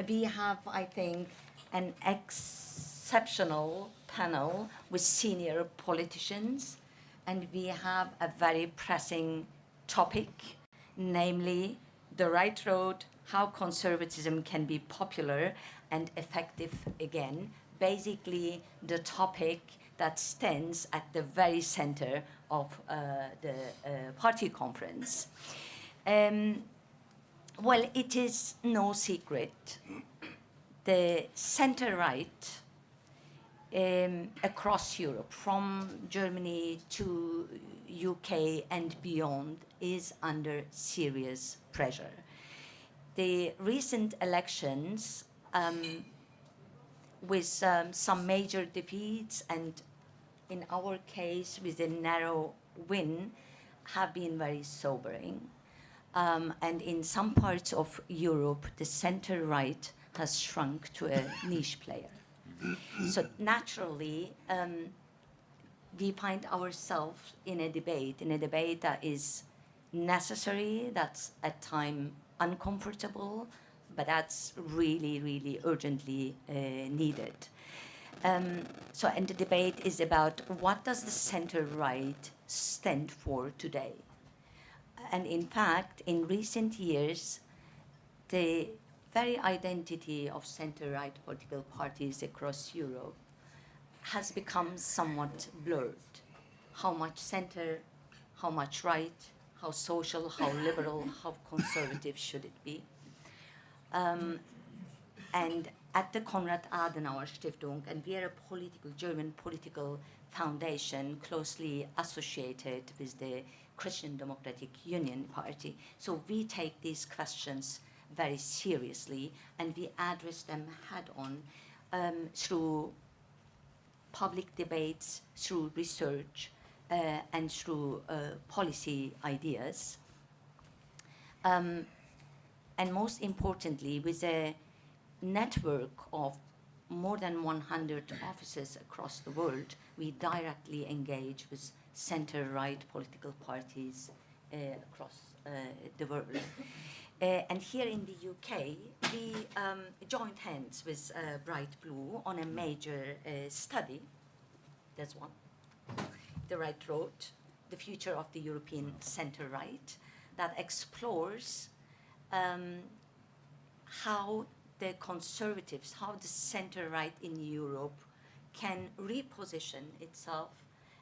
We have, I think, an exceptional panel with senior politicians, and we have a very pressing topic, namely the right road, how conservatism can be popular and effective again. Basically, the topic that stands at the very center of the party conference. Well, it is no secret. The center-right across Europe, from Germany to UK and beyond, is under serious pressure. The recent elections, with some major defeats and, in our case, with a narrow win, have been very sobering. And in some parts of Europe, the center-right has shrunk to a niche player. So naturally, we find ourselves in a debate that is necessary, that's at times uncomfortable, but that's really, really urgently needed. And the debate is about what does the center-right stand for today? And in fact, in recent years, the very identity of center-right political parties across Europe has become somewhat blurred. How much center, how much right, how social, how liberal, how conservative should it be? And at the Konrad Adenauer Stiftung, and we are a German political foundation closely associated with the Christian Democratic Union Party. So we take these questions very seriously, and we address them head-on through public debates, through research, and through policy ideas. And most importantly, with a network of more than 100 offices across the world, we directly engage with center-right political parties across the world. And here in the UK, we joined hands with Bright Blue on a major study. There's one, The Right Road, the future of the European center-right, that explores how the conservatives, how the center-right in Europe can reposition itself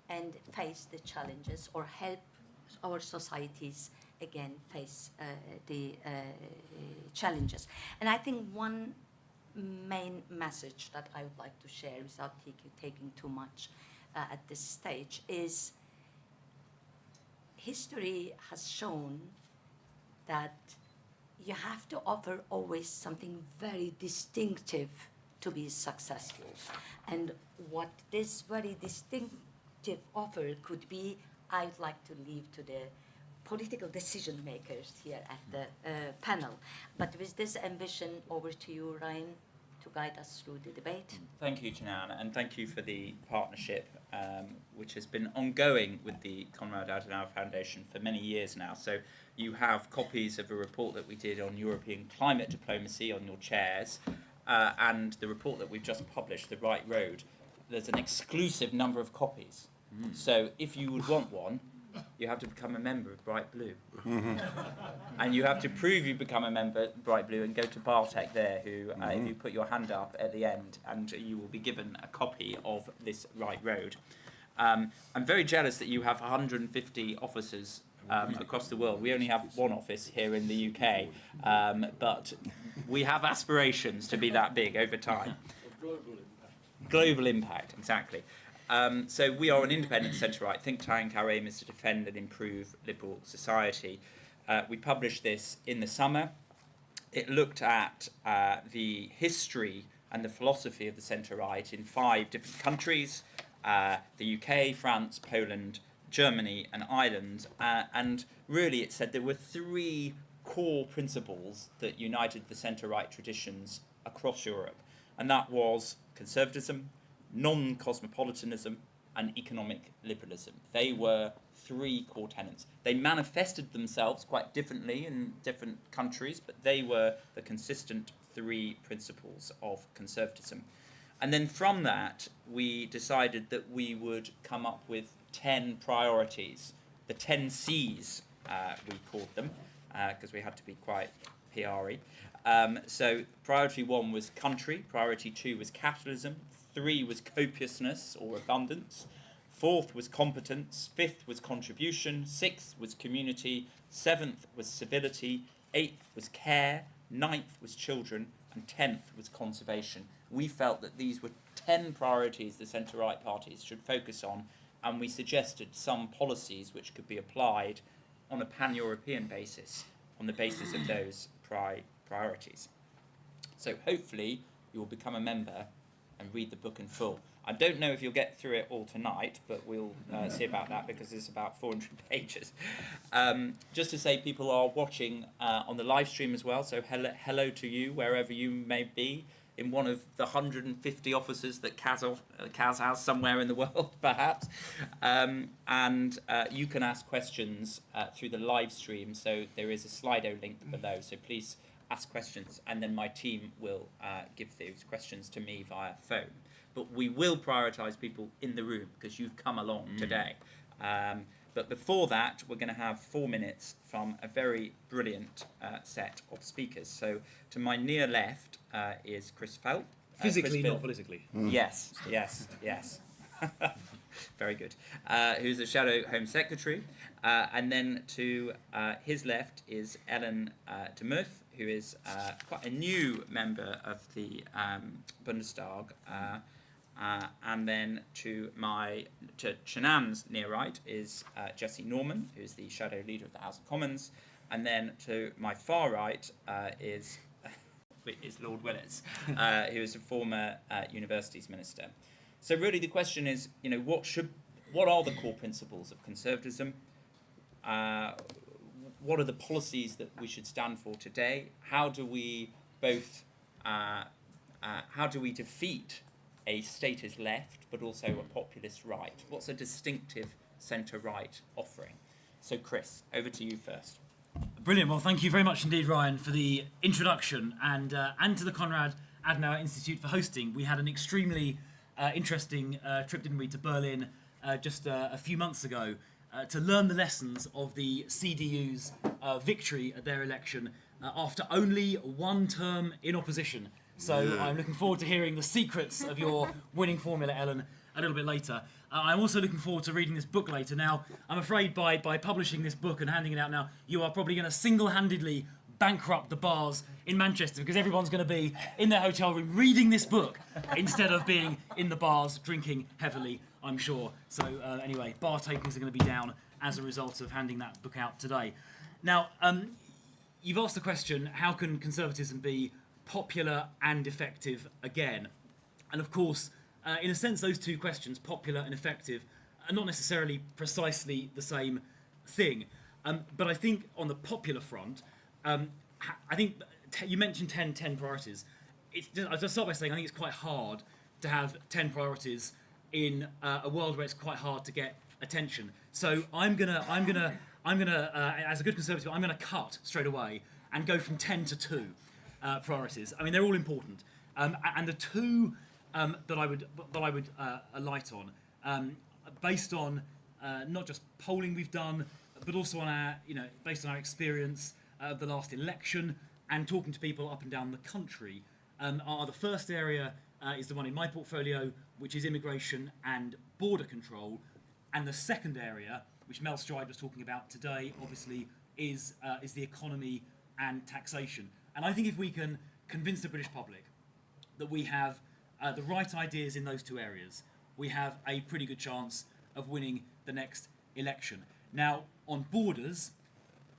and face the challenges, or help our societies again face the challenges. And I think one main message that I would like to share, without taking too much at this stage, is history has shown that you have to offer always something very distinctive to be successful. And what this very distinctive offer could be, I'd like to leave to the political decision makers here at the panel. But with this ambition, over to you, Ryan, to guide us through the debate. Thank you, Janan, and thank you for the partnership, which has been ongoing with the Konrad Adenauer Foundation for many years now. So you have copies of a report that we did on European climate diplomacy on your chairs, and the report that we've just published, The Right Road. There's an exclusive number of copies. So if you would want one, you have to become a member of Bright Blue. And you have to prove you become a member of Bright Blue and go to Bartek there, who, if you put your hand up at the end, and you will be given a copy of this Right Road. I'm very jealous that you have 150 officers across the world. We only have one office here in the UK, but we have aspirations to be that big over time. Global impact, exactly. So we are an independent centre-right think tank. Our aim is to defend and improve liberal society. We published this in the summer. It looked at the history and the philosophy of the centre-right in 5 different countries, the UK, France, Poland, Germany and Ireland. And really it said there were 3 core principles that united the centre-right traditions across Europe. And that was conservatism, non-cosmopolitanism and economic liberalism. They were three core tenets. They manifested themselves quite differently in different countries, but they were the consistent three principles of conservatism. And then from that, we decided that we would come up with 10 priorities, the 10 C's, we called them, because we had to be quite PR-y. So priority 1 was country, priority 2 was capitalism, 3 was copiousness or abundance, 4th was competence, 5th was contribution, 6th was community, 7th was civility, 8th was care, 9th was children, and 10th was conservation. We felt that these were 10 priorities the centre-right parties should focus on, and we suggested some policies which could be applied on a pan-European basis, on the basis of those priorities. So hopefully you will become a member and read the book in full. I don't know if you'll get through it all tonight, but we'll see about that because it's about 400 pages. Just to say, people are watching on the live stream as well, so hello to you wherever you may be, in one of the 150 offices that Kaz has somewhere in the world, perhaps. And you can ask questions through the live stream, so there is a Slido link below, so please ask questions, and then my team will give those questions to me via phone. But we will prioritise people in the room because you've come along today. But before that, we're going to have 4 minutes from a very brilliant set of speakers. So to my near left is Chris Felt. Physically, not politically. Yes. Very good. Who's the Shadow Home Secretary. And then to his left is Ellen de Muth, who is quite a new member of the Bundestag. And then to Shanann's near right is Jesse Norman, who is the shadow leader of the House of Commons, and then to my far right is Lord Willis, who is a former universities minister. So really, the question is, what are the core principles of conservatism? What are the policies that we should stand for today? How do we defeat a statist left, but also a populist right? What's a distinctive centre-right offering? So, Chris, over to you first. Brilliant. Well, thank you very much indeed, Ryan, for the introduction, and to the Konrad Adenauer Institute for hosting. We had an extremely interesting trip, didn't we, to Berlin just a few months ago to learn the lessons of the CDU's victory at their election after only one term in opposition. So I'm looking forward to hearing the secrets of your winning formula, Ellen, a little bit later. I'm also looking forward to reading this book later. Now, I'm afraid by publishing this book and handing it out now, you are probably going to single-handedly bankrupt the bars in Manchester because everyone's going to be in their hotel room reading this book instead of being in the bars drinking heavily, I'm sure. So anyway, bar takings are going to be down as a result of handing that book out today. Now, you've asked the question, how can conservatism be popular and effective again? And of course, in a sense, those two questions, popular and effective, are not necessarily precisely the same thing. But I think on the popular front, I think you mentioned 10 priorities. I'll just start by saying I think it's quite hard to have 10 priorities in a world where it's quite hard to get attention. So I'm gonna as a good conservative, I'm gonna cut straight away and go from 10 to 2. Priorities. I mean, they're all important, and the two that I would alight on, based on not just polling we've done, but also on based on our experience of the last election and talking to people up and down the country. The first area is the one in my portfolio, which is immigration and border control, and the second area, which Mel Stride was talking about today, obviously is the economy and taxation. And I think if we can convince the British public that we have the right ideas in those two areas, we have a pretty good chance of winning the next election. Now, on borders,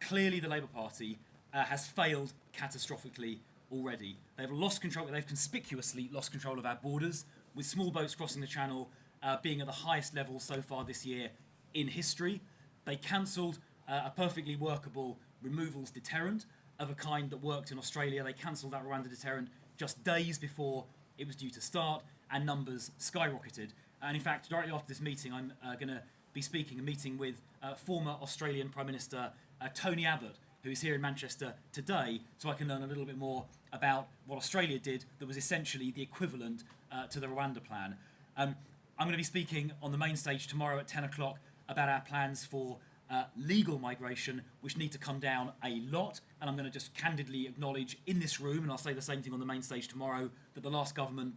clearly the Labour Party has failed catastrophically already. They've conspicuously lost control of our borders, with small boats crossing the Channel being at the highest level so far this year in history. They cancelled a perfectly workable removals deterrent of a kind that worked in Australia. They cancelled that Rwanda deterrent just days before it was due to start, and numbers skyrocketed. And in fact, directly after this meeting, I'm going to be speaking a meeting with former Australian Prime Minister Tony Abbott, who is here in Manchester today, so I can learn a little bit more about what Australia did that was essentially the equivalent to the Rwanda plan. I'm going to be speaking on the main stage tomorrow at 10 o'clock about our plans for legal migration, which need to come down a lot. And I'm going to just candidly acknowledge in this room, and I'll say the same thing on the main stage tomorrow, that the last government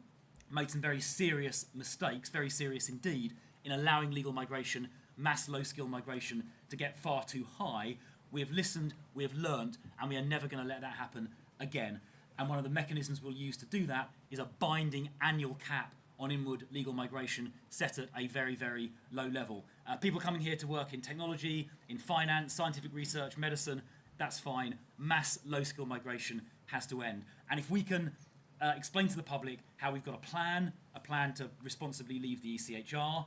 made some very serious mistakes, very serious indeed, in allowing legal migration, mass low-skill migration, to get far too high. We have listened, we have learned, and we are never going to let that happen again. And one of the mechanisms we'll use to do that is a binding annual cap on inward legal migration set at a very, very low level. People coming here to work in technology, in finance, scientific research, medicine, that's fine. Mass low-skill migration has to end. And if we can explain to the public how we've got a plan to responsibly leave the ECHR,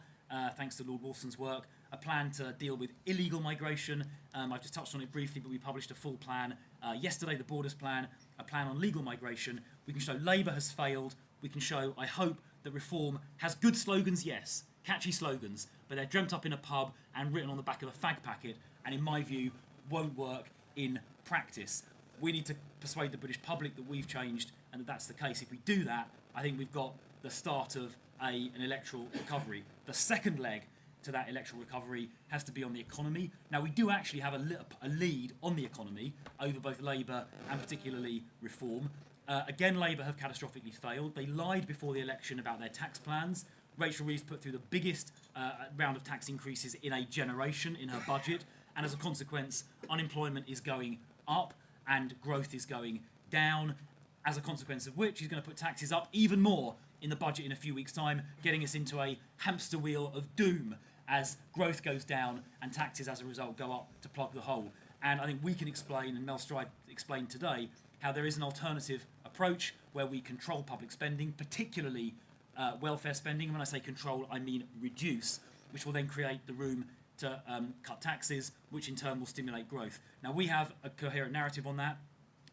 thanks to Lord Wolfson's work, a plan to deal with illegal migration. I've just touched on it briefly, but we published a full plan yesterday, the Borders Plan, a plan on legal migration. We can show Labour has failed. We can show, I hope, that reform has good slogans, yes, catchy slogans, but they're dreamt up in a pub and written on the back of a fag packet, and in my view, won't work in practice. We need to persuade the British public that we've changed and that that's the case. If we do that, I think we've got the start of an electoral recovery. The second leg to that electoral recovery has to be on the economy. Now, we do actually have a lead on the economy over both Labour and particularly Reform. Again, Labour have catastrophically failed. They lied before the election about their tax plans. Rachel Reeves put through the biggest round of tax increases in a generation in her budget, and as a consequence, unemployment is going up and growth is going down, as a consequence of which he's going to put taxes up even more in the budget in a few weeks' time, getting us into a hamster wheel of doom as growth goes down and taxes as a result go up to plug the hole. And I think we can explain, and Mel Stride explained today, how there is an alternative approach where we control public spending, particularly welfare spending. And when I say control, I mean reduce, which will then create the room to cut taxes, which in turn will stimulate growth. Now, we have a coherent narrative on that.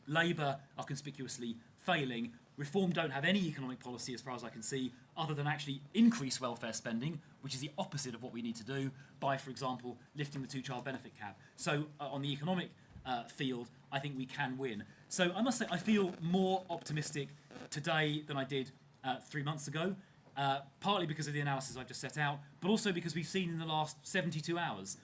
Labour are conspicuously failing. Reform don't have any economic policy, as far as I can see, other than actually increase welfare spending, which is the opposite of what we need to do by, for example, lifting the two-child benefit cap. So on the economic field, I think we can win. So I must say I feel more optimistic today than I did 3 months ago, partly because of the analysis I've just set out, but also because we've seen in the last 72 hours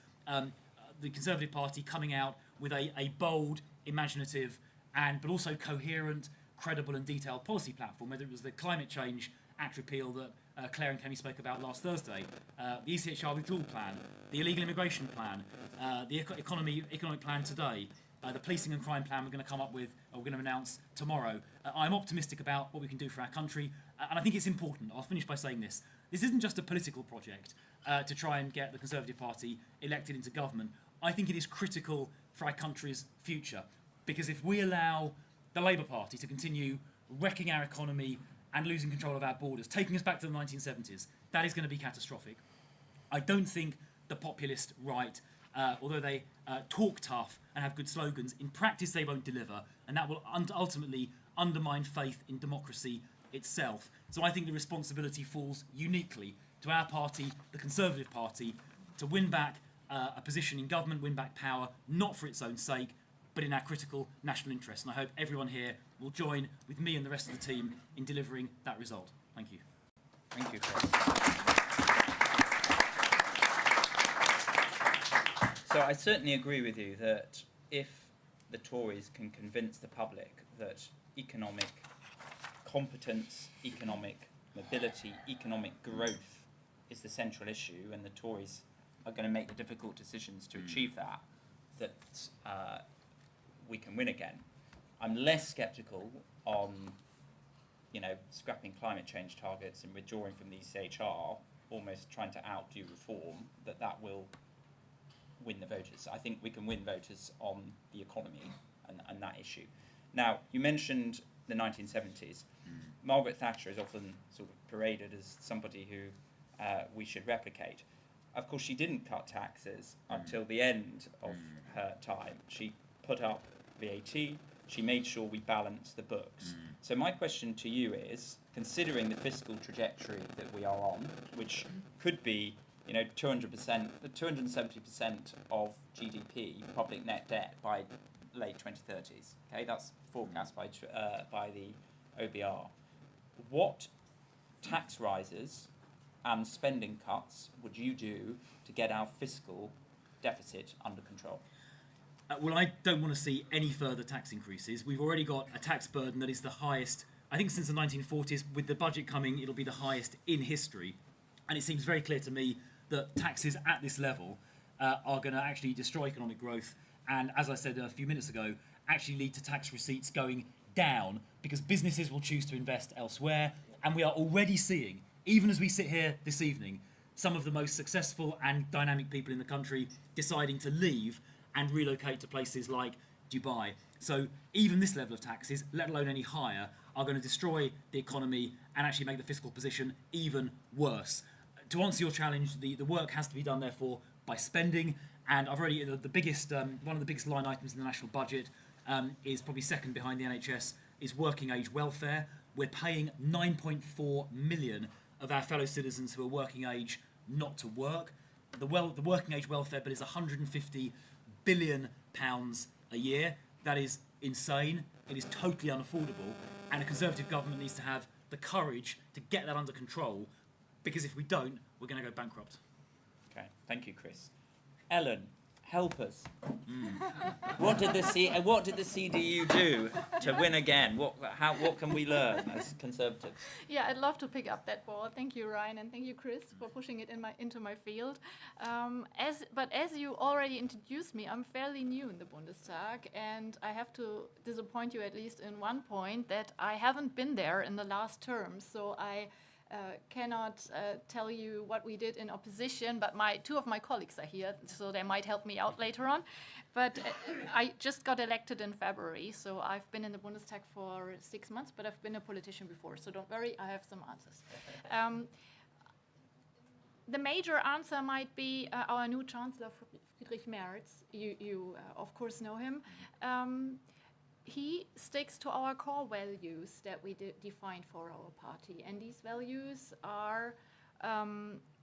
the Conservative Party coming out with a bold, imaginative, but also coherent, credible and detailed policy platform, whether it was the climate change act repeal that Claire and Kemi spoke about last Thursday, the ECHR withdrawal plan, the illegal immigration plan, the economic plan today, the policing and crime plan we're going to come up with, or we're going to announce tomorrow. I'm optimistic about what we can do for our country, and I think it's important. I'll finish by saying this. This isn't just a political project to try and get the Conservative Party elected into government. I think it is critical for our country's future, because if we allow the Labour Party to continue wrecking our economy and losing control of our borders, taking us back to the 1970s, that is going to be catastrophic. I don't think the populist right, although they talk tough and have good slogans, in practice they won't deliver, and that will ultimately undermine faith in democracy itself. So I think the responsibility falls uniquely to our party, the Conservative Party, to win back a position in government, win back power, not for its own sake, but in our critical national interest. And I hope everyone here will join with me and the rest of the team in delivering that result. Thank you. Thank you, Chris. So I certainly agree with you that if the Tories can convince the public that economic competence, economic mobility, economic growth is the central issue, and the Tories are going to make the difficult decisions to achieve that, we can win again. I'm less sceptical on, scrapping climate change targets and withdrawing from the ECHR, almost trying to outdo reform, that will win the voters. I think we can win voters on the economy and that issue. Now, you mentioned the 1970s. Margaret Thatcher is often sort of paraded as somebody who we should replicate. Of course, she didn't cut taxes until the end of her time. She put up VAT, She made sure we balanced the books. So my question to you is, considering the fiscal trajectory that we are on, which could be 200%, 270% of GDP, public net debt by late 2030s. Okay, that's forecast by the OBR. What tax rises and spending cuts would you do to get our fiscal deficit under control? Well, I don't want to see any further tax increases. We've already got a tax burden that is the highest, I think, since the 1940s. With the budget coming, it'll be the highest in history. And it seems very clear to me that taxes at this level are going to actually destroy economic growth and, as I said a few minutes ago, actually lead to tax receipts going down because businesses will choose to invest elsewhere. And we are already seeing, even as we sit here this evening, some of the most successful and dynamic people in the country deciding to leave and relocate to places like Dubai. So even this level of taxes, let alone any higher, are going to destroy the economy and actually make the fiscal position even worse. To answer your challenge, the work has to be done, therefore, by spending. And I've already, the biggest, one of the biggest line items in the national budget is probably second behind the NHS, is working age welfare. We're paying 9.4 million of our fellow citizens who are working age not to work. The working age welfare bill is £150 billion a year. That is insane. It is totally unaffordable. And a Conservative government needs to have the courage to get that under control, because if we don't, we're going to go bankrupt. Okay, thank you, Chris. Ellen, help us. What did the CDU do to win again? What can we learn as Conservatives? Yeah, I'd love to pick up that ball. Thank you, Ryan, and thank you, Chris, for pushing it into my field. But as you already introduced me, I'm fairly new in the Bundestag, and I have to disappoint you at least in one point, that I haven't been there in the last term. So I cannot tell you what we did in opposition, but two of my colleagues are here, so they might help me out later on. But I just got elected in February, so I've been in the Bundestag for 6 months, but I've been a politician before, so don't worry, I have some answers. The major answer might be our new Chancellor, Friedrich Merz. You of course know him. He sticks to our core values that we defined for our party. And these values are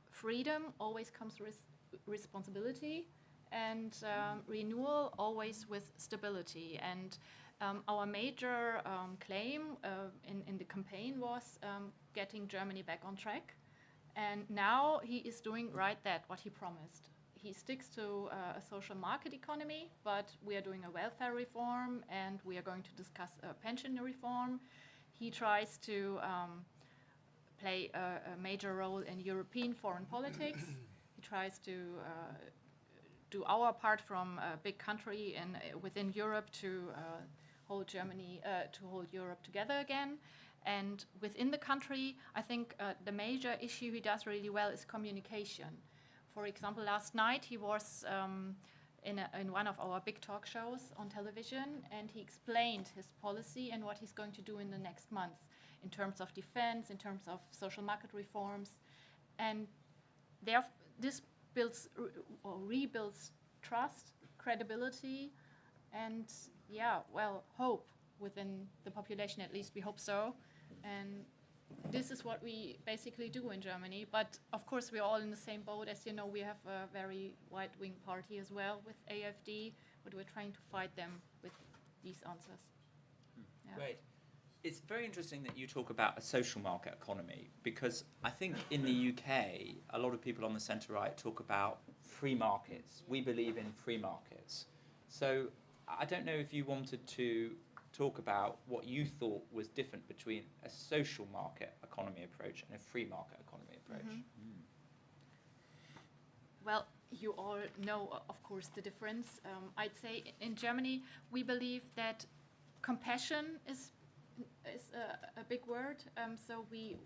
freedom always comes with responsibility, and renewal always with stability. And our major claim in the campaign was getting Germany back on track. And now he is doing right that, what he promised. He sticks to a social market economy, but we are doing a welfare reform, and we are going to discuss a pension reform. He tries to play a major role in European foreign politics. He tries to do our part from a big country within Europe to hold Europe together again. And within the country, I think the major issue he does really well is communication. For example, last night he was in one of our big talk shows on television, and he explained his policy and what he's going to do in the next month in terms of defense, in terms of social market reforms. And this builds or rebuilds trust, credibility, and hope within the population. At least we hope so. And this is what we basically do in Germany. But of course, we're all in the same boat. As you know, we have a very right-wing party as well with AfD, but we're trying to fight them with these answers. Yeah. Great. It's very interesting that you talk about a social market economy, because I think in the UK, a lot of people on the centre-right talk about free markets. We believe in free markets. So I don't know if you wanted to talk about what you thought was different between a social market economy approach and a free market economy approach. Mm-hmm. Well, you all know, of course, the difference. I'd say in Germany, we believe that compassion is a big word. So we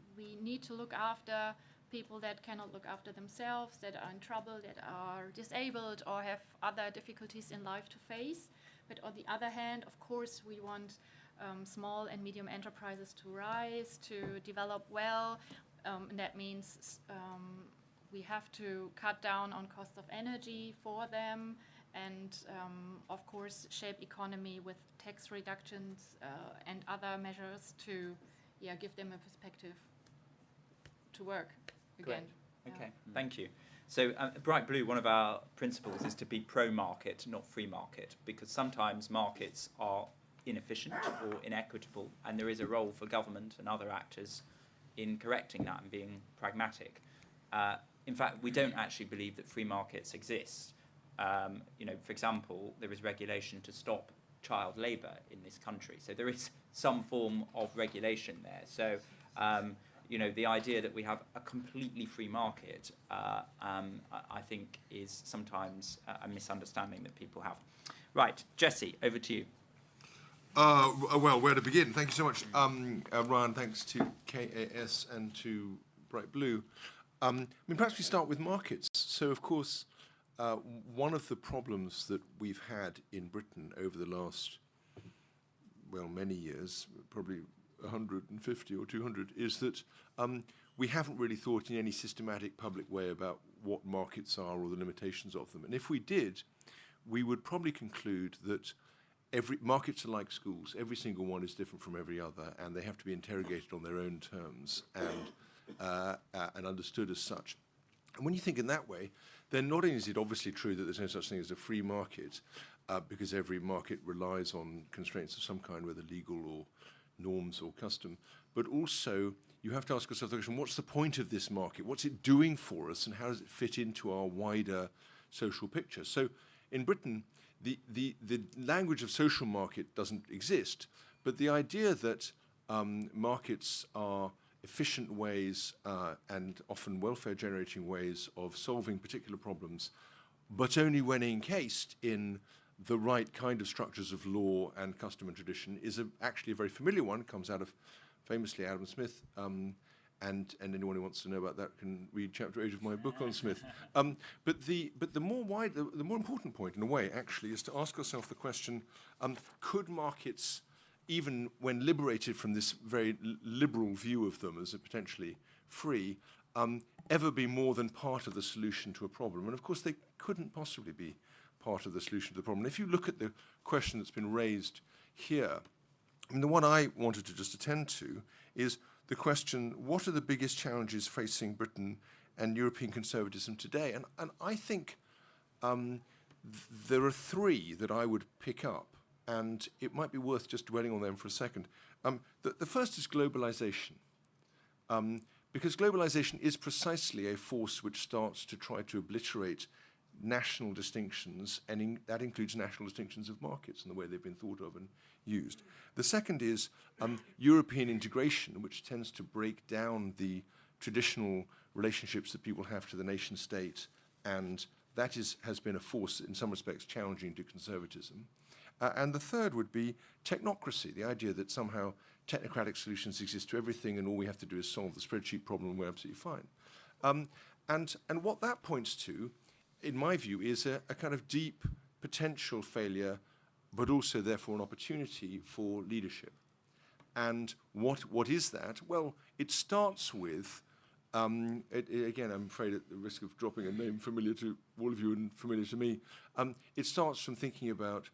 need to look after people that cannot look after themselves, that are in trouble, that are disabled or have other difficulties in life to face. But on the other hand, of course, we want small and medium enterprises to rise, to develop well. And that means we have to cut down on cost of energy for them. and of course shape economy with tax reductions and other measures to give them a perspective to work again. Okay, thank you. So Bright Blue, one of our principles is to be pro-market, not free market, because sometimes markets are inefficient or inequitable, and there is a role for government and other actors in correcting that and being pragmatic. In fact, we don't actually believe that free markets exist. For example, there is regulation to stop child labour in this country, so there is some form of regulation there. So, the idea that we have a completely free market, I think, is sometimes a misunderstanding that people have. Right, Jesse, over to you. Well, where to begin? Thank you so much, Ryan. Thanks to KAS and to Bright Blue. Perhaps we start with markets. So, of course, one of the problems that we've had in Britain over the last, many years, probably 150 or 200, is that we haven't really thought in any systematic public way about what markets are or the limitations of them. And if we did, we would probably conclude that markets are like schools. Every single one is different from every other, and they have to be interrogated on their own terms and understood as such. And when you think in that way, then not only is it obviously true that there's no such thing as a free market, because every market relies on constraints of some kind, whether legal or norms or custom, but also you have to ask yourself the question, what's the point of this market? What's it doing for us, and how does it fit into our wider social picture? So in Britain, the language of social market doesn't exist, but the idea that markets are efficient ways and often welfare-generating ways of solving particular problems, but only when encased in the right kind of structures of law and custom and tradition, is actually a very familiar one. It comes out of, famously, Adam Smith, and anyone who wants to know about that can read chapter 8 of my book on Smith. But the more important point, in a way, actually, is to ask yourself the question: could markets, even when liberated from this very liberal view of them as a potentially free, ever be more than part of the solution to a problem? And of course, they couldn't possibly be part of the solution to the problem. If you look at the question that's been raised here, the one I wanted to just attend to is the question, what are the biggest challenges facing Britain and European conservatism today? And I think there are three that I would pick up, and it might be worth just dwelling on them for a second. The first is globalization, because globalization is precisely a force which starts to try to obliterate national distinctions, and that includes national distinctions of markets and the way they've been thought of and used. The second is European integration, which tends to break down the traditional relationships that people have to the nation state, and that has been a force in some respects challenging to conservatism. And the third would be technocracy, the idea that somehow technocratic solutions exist to everything and all we have to do is solve the spreadsheet problem and we're absolutely fine. And what that points to, in my view, is a kind of deep potential failure, but also therefore an opportunity for leadership. And what is that? Well, it starts with, again, I'm afraid at the risk of dropping a name familiar to all of you and familiar to me, it starts from thinking about,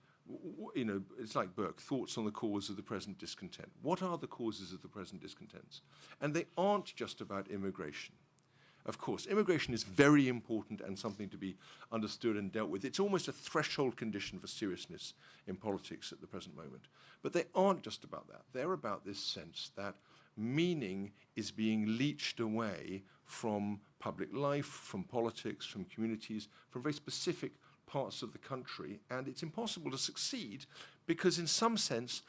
it's like Burke, thoughts on the cause of the present discontent. What are the causes of the present discontents? And they aren't just about immigration. Of course, immigration is very important and something to be understood and dealt with. It's almost a threshold condition for seriousness in politics at the present moment. But they aren't just about that. They're about this sense that meaning is being leached away from public life, from politics, from communities, from very specific parts of the country, and it's impossible to succeed because in some sense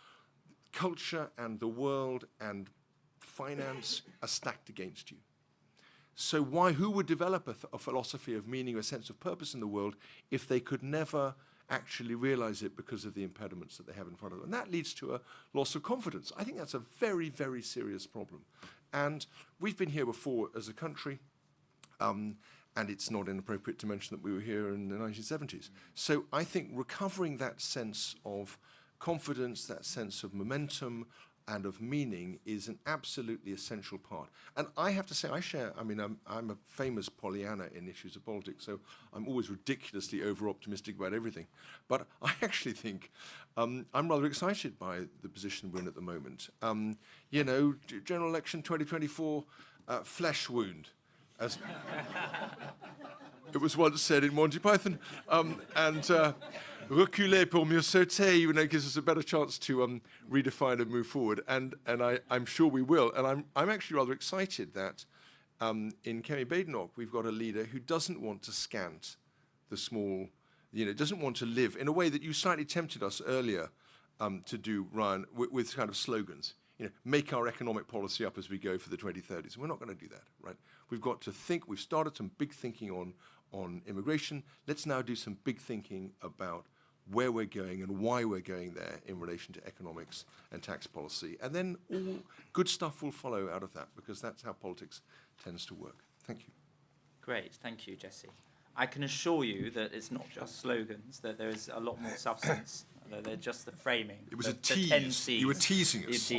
culture and the world and finance are stacked against you. So who would develop a philosophy of meaning, a sense of purpose in the world, if they could never actually realize it because of the impediments that they have in front of them? And that leads to a loss of confidence. I think that's a very, very serious problem. And we've been here before as a country, and it's not inappropriate to mention that we were here in the 1970s. So I think recovering that sense of confidence, that sense of momentum, and of meaning is an absolutely essential part. And I have to say, I'm a famous Pollyanna in issues of politics, so I'm always ridiculously over-optimistic about everything. But I actually think I'm rather excited by the position we're in at the moment. General election 2024, flesh wound, as it was once said in Monty Python, reculer pour mieux sauter, gives us a better chance to redefine and move forward, and I'm sure we will. And I'm actually rather excited that in Kemi Badenoch we've got a leader who doesn't want to scant the small, doesn't want to live in a way that you slightly tempted us earlier to do, Ryan, with kind of slogans. Make our economic policy up as we go for the 2030s. We're not going to do that, right? We've got to think. We've started some big thinking on immigration. Let's now do some big thinking about where we're going and why we're going there in relation to economics and tax policy. And then all good stuff will follow out of that, because that's how politics tends to work. Thank you. Great, thank you, Jesse. I can assure you that it's not just slogans, that there is a lot more substance. They're just the framing. It was the a tease. 10 Cs. You were teasing us.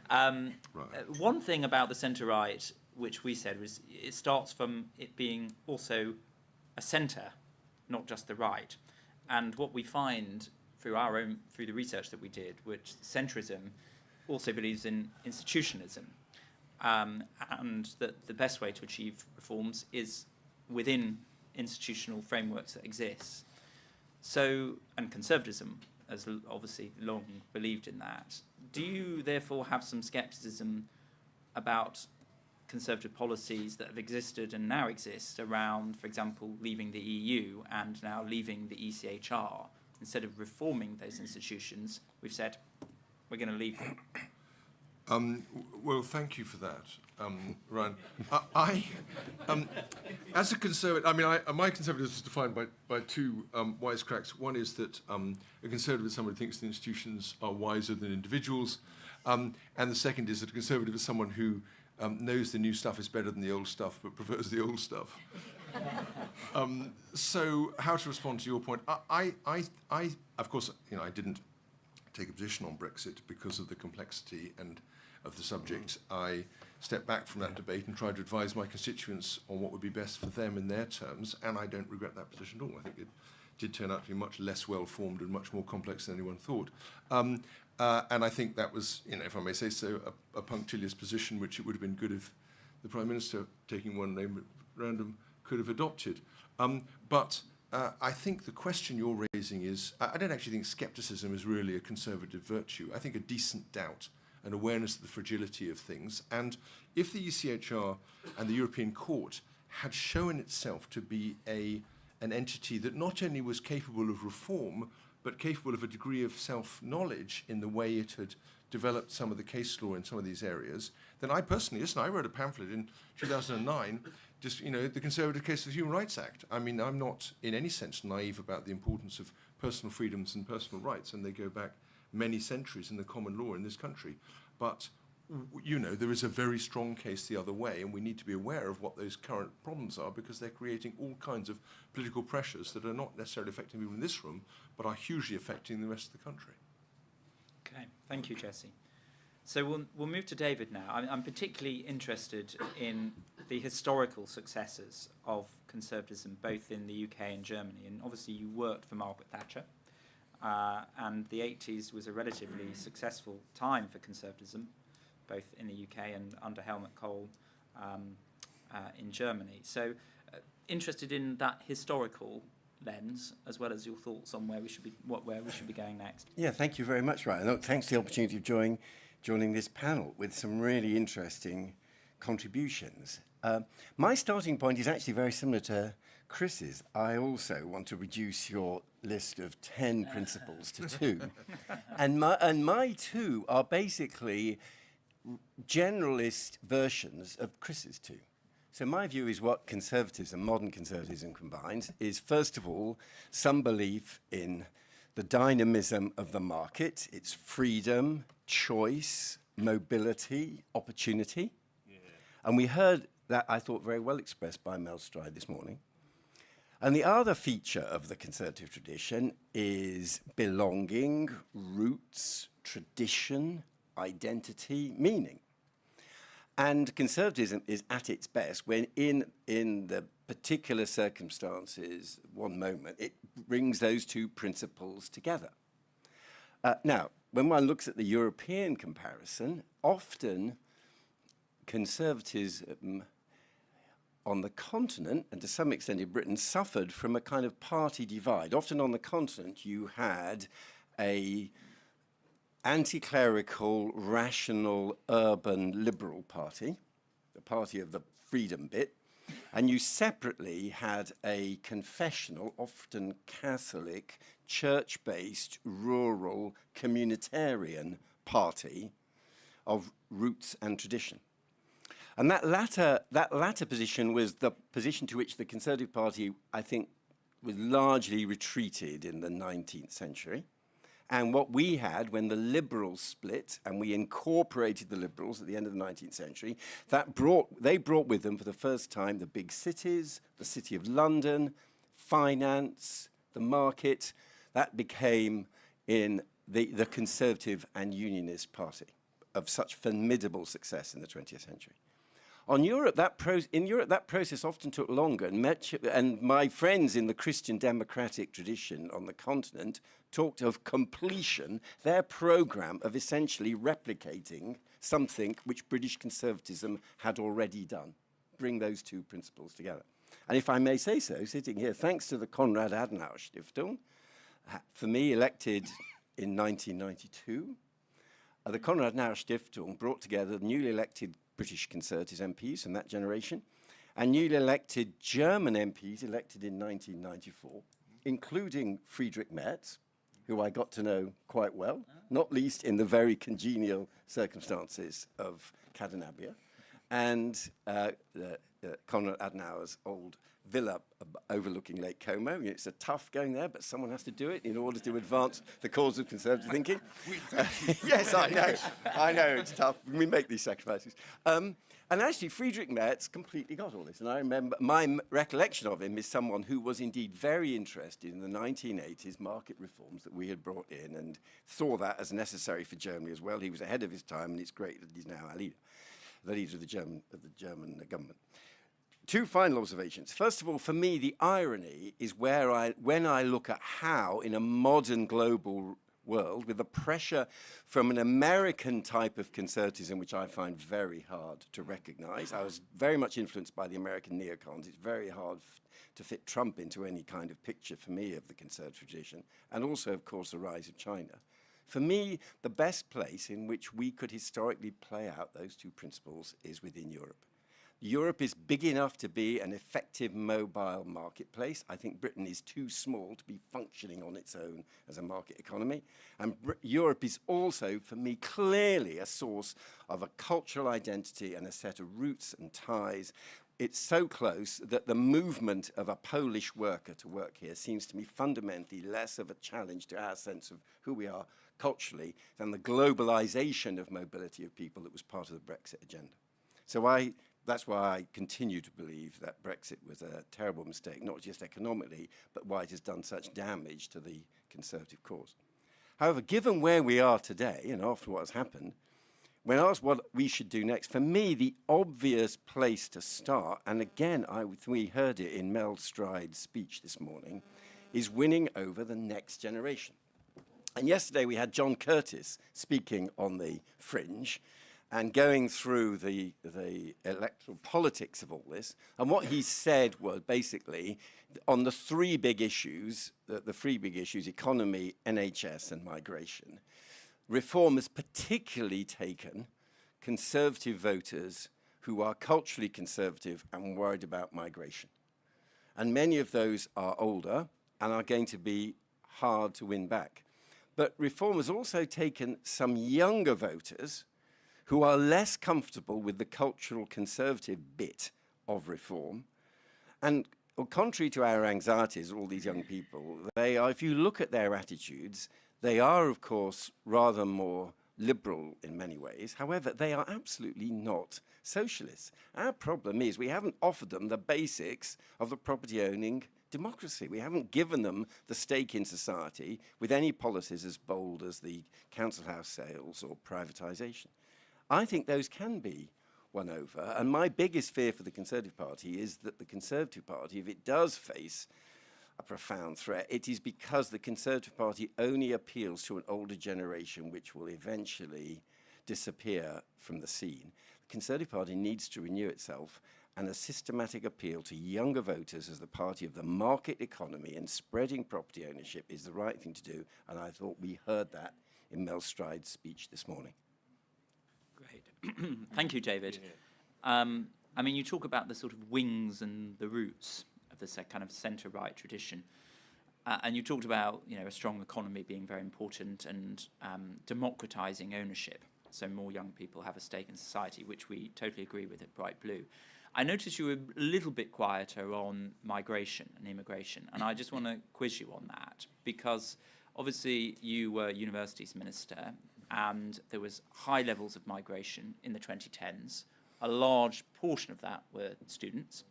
Right. One thing about the centre-right, which we said, was it starts from it being also a centre, not just the right. And what we find through the research that we did, which centrism also believes in institutionalism, and that the best way to achieve reforms is within institutional frameworks that exist. So, and conservatism has obviously long believed in that. Do you therefore have some scepticism about conservative policies that have existed and now exist around, for example, leaving the EU and now leaving the ECHR? Instead of reforming those institutions, we've said, we're going to leave them. Well, thank you for that, Ryan. As a conservative, my conservatism is defined by two wisecracks. One is that a conservative is someone who thinks the institutions are wiser than individuals, and the second is that a conservative is someone who knows the new stuff is better than the old stuff, but prefers the old stuff. So, how to respond to your point? I of course, I didn't take a position on Brexit because of the complexity and of the subject. I stepped back from that debate and tried to advise my constituents on what would be best for them in their terms, and I don't regret that position at all. I think it did turn out to be much less well-formed and much more complex than anyone thought. And I think that was, if I may say so, a punctilious position which it would have been good if the Prime Minister, taking one name at random, could have adopted. But I think the question you're raising is, I don't actually think scepticism is really a conservative virtue. I think a decent doubt, an awareness of the fragility of things. And if the ECHR and the European Court had shown itself to be an entity that not only was capable of reform, but capable of a degree of self-knowledge in the way it had developed some of the case law in some of these areas, then I personally, I wrote a pamphlet in 2009, just, the Conservative Case of the Human Rights Act. I'm not in any sense naive about the importance of personal freedoms and personal rights, and they go back many centuries in the common law in this country. But, there is a very strong case the other way, and we need to be aware of what those current problems are, because they're creating all kinds of political pressures that are not necessarily affecting people in this room, but are hugely affecting the rest of the country. Okay, thank you, Jesse. So we'll move to David now. I'm particularly interested in the historical successes of conservatism, both in the UK and Germany. And obviously you worked for Margaret Thatcher, and the 80s was a relatively successful time for conservatism, both in the UK and under Helmut Kohl in Germany. So interested in that historical lens, as well as your thoughts on where we should be going next. Yeah, thank you very much, Ryan. Look, thanks for the opportunity of joining this panel with some really interesting contributions. My starting point is actually very similar to Chris's. I also want to reduce your list of 10 principles to 2. And my 2 are basically generalist versions of Chris's 2. So my view is what modern conservatism combines is, first of all, some belief in the dynamism of the market, its freedom, choice, mobility, opportunity. Yeah. And we heard that, I thought, very well expressed by Mel Stride this morning. And the other feature of the conservative tradition is belonging, roots, tradition, identity, meaning. And conservatism is at its best when in the particular circumstances, one moment, it brings those two principles together. Now, when one looks at the European comparison, often conservatism on the continent, and to some extent in Britain, suffered from a kind of party divide. Often on the continent, you had a anti-clerical, rational, urban, liberal party, the party of the freedom bit, and you separately had a confessional, often Catholic, church-based, rural, communitarian party of roots and tradition. And that latter position was the position to which the Conservative Party, I think, was largely retreated in the 19th century. And what we had when the Liberals split, and we incorporated the Liberals at the end of the 19th century, they brought with them for the first time the big cities, the City of London, finance, the market. That became in the Conservative and Unionist Party of such formidable success in the 20th century. In Europe, that process often took longer, and my friends in the Christian democratic tradition on the continent talked of completion, their programme of essentially replicating something which British conservatism had already done, bring those two principles together. And if I may say so, sitting here, thanks to the Konrad Adenauer Stiftung, for me, elected in 1992, the Konrad Adenauer Stiftung brought together the newly elected British Conservatives MPs from that generation and newly elected German MPs elected in 1994, including Friedrich Merz, who I got to know quite well, not least in the very congenial circumstances of Cadenabia, and Konrad Adenauer's old villa overlooking Lake Como. It's a tough going there, but someone has to do it in order to advance the cause of conservative thinking. Yes, I know, it's tough. We make these sacrifices. And actually, Friedrich Merz completely got all this. And I remember my recollection of him is someone who was indeed very interested in the 1980s market reforms that we had brought in and saw that as necessary for Germany as well. He was ahead of his time, and it's great that he's now our leader, the leader of the German government. Two final observations. First of all, for me, the irony is when I look at how, in a modern global world, with the pressure from an American type of conservatism, which I find very hard to recognize. I was very much influenced by the American neocons. It's very hard to fit Trump into any kind of picture, for me, of the conservative tradition, and also, of course, the rise of China. For me, the best place in which we could historically play out those two principles is within Europe. Europe is big enough to be an effective mobile marketplace. I think Britain is too small to be functioning on its own as a market economy. And Europe is also, for me, clearly a source of a cultural identity and a set of roots and ties. It's so close that the movement of a Polish worker to work here seems to me fundamentally less of a challenge to our sense of who we are culturally than the globalization of mobility of people that was part of the Brexit agenda. So that's why I continue to believe that Brexit was a terrible mistake, not just economically, but why it has done such damage to the Conservative cause. However, given where we are today, and after what has happened, when asked what we should do next, for me, the obvious place to start, and again, we heard it in Mel Stride's speech this morning, is winning over the next generation. And yesterday we had John Curtis speaking on the Fringe, and going through the electoral politics of all this. And what he said was basically on the three big issues, economy, NHS and migration, Reform has particularly taken conservative voters who are culturally conservative and worried about migration. And many of those are older and are going to be hard to win back. But Reform has also taken some younger voters who are less comfortable with the cultural conservative bit of Reform. And contrary to our anxieties, all these young people, they are, if you look at their attitudes, they are, of course, rather more liberal in many ways. However, they are absolutely not socialists. Our problem is we haven't offered them the basics of the property owning, democracy. We haven't given them the stake in society with any policies as bold as the council house sales or privatisation. I think those can be won over. And my biggest fear for the Conservative Party is that the Conservative Party, if it does face a profound threat, it is because the Conservative Party only appeals to an older generation which will eventually disappear from the scene. The Conservative Party needs to renew itself, and a systematic appeal to younger voters as the party of the market economy and spreading property ownership is the right thing to do, and I thought we heard that in Mel Stride's speech this morning. Great. Thank you, David. I mean, you talk about the sort of wings and the roots of this kind of centre-right tradition. And you talked about, you know, a strong economy being very important and democratising ownership, so more young people have a stake in society, which we totally agree with at Bright Blue. I noticed you were a little bit quieter on migration and immigration, and I just want to quiz you on that, because obviously you were universities minister, and there was high levels of migration in the 2010s. A large portion of that were students.